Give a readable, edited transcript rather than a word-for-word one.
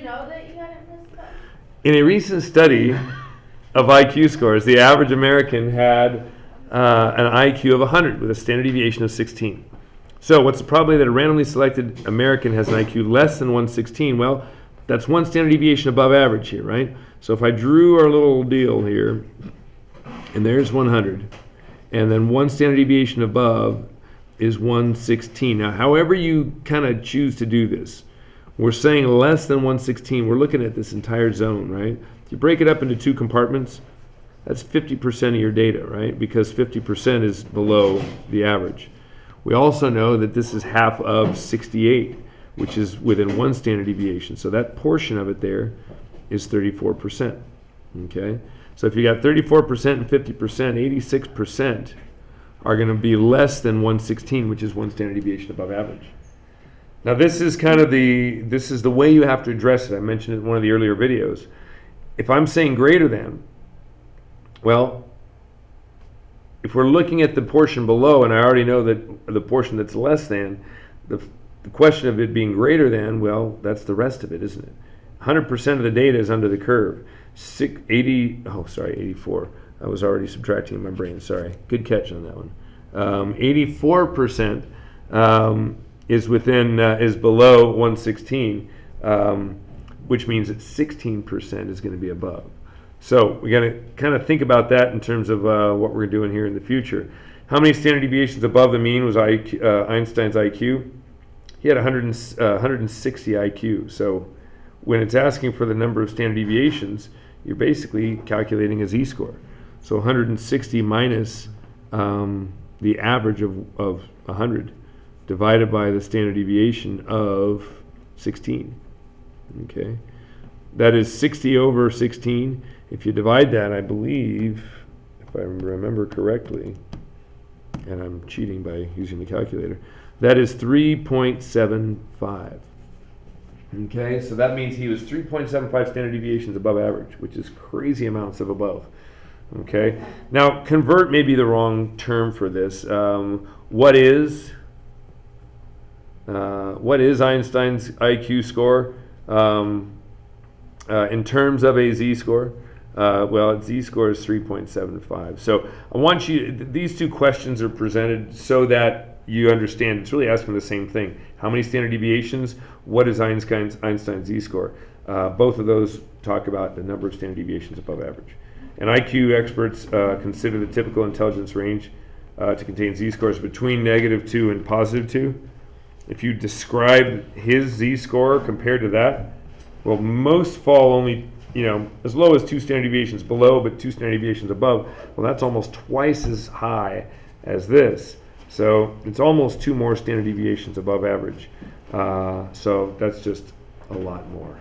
know that you hadn't missed that? In a recent study of IQ scores, the average American had an IQ of 100 with a standard deviation of 16. So what's the probability that a randomly selected American has an IQ less than 116? Well, that's one standard deviation above average here, right? So if I drew our little deal here, and there's 100, and then one standard deviation above is 116. Now, however you kind of choose to do this, we're saying less than 116. We're looking at this entire zone, right? If you break it up into two compartments, that's 50% of your data, right? Because 50% is below the average. We also know that this is half of 68, which is within one standard deviation. So that portion of it there is 34%, okay? So if you got 34% and 50%, 86% are going to be less than 116, which is one standard deviation above average. Now this is kind of this is the way you have to address it. I mentioned it in one of the earlier videos. If I'm saying greater than, well, if we're looking at the portion below, and I already know that the portion that's less than, the question of it being greater than, well, that's the rest of it, isn't it? 100% of the data is under the curve. 84. I was already subtracting in my brain, sorry. Good catch on that one. 84% is below 116, which means that 16% is going to be above. So we got to kind of think about that in terms of what we're doing here in the future. How many standard deviations above the mean was Einstein's IQ? He had 160 IQ. So when it's asking for the number of standard deviations, you're basically calculating a z-score. So 160 minus the average of 100 divided by the standard deviation of 16. Okay, that is 60 over 16. If you divide that, I believe, if I remember correctly, and I'm cheating by using the calculator, that is 3.75. Okay, so that means he was 3.75 standard deviations above average, which is crazy amounts of above. Okay, now convert may be the wrong term for this. What is Einstein's IQ score in terms of a z-score? Well, its z-score is 3.75. So I want you, these two questions are presented so that you understand it's really asking the same thing. How many standard deviations? What is Einstein's z-score? Both of those talk about the number of standard deviations above average. And IQ experts consider the typical intelligence range to contain z-scores between -2 and +2. If you describe his z-score compared to that, well, most fall only, as low as 2 standard deviations below, but 2 standard deviations above. Well, that's almost twice as high as this. So it's almost 2 more standard deviations above average. So that's just a lot more.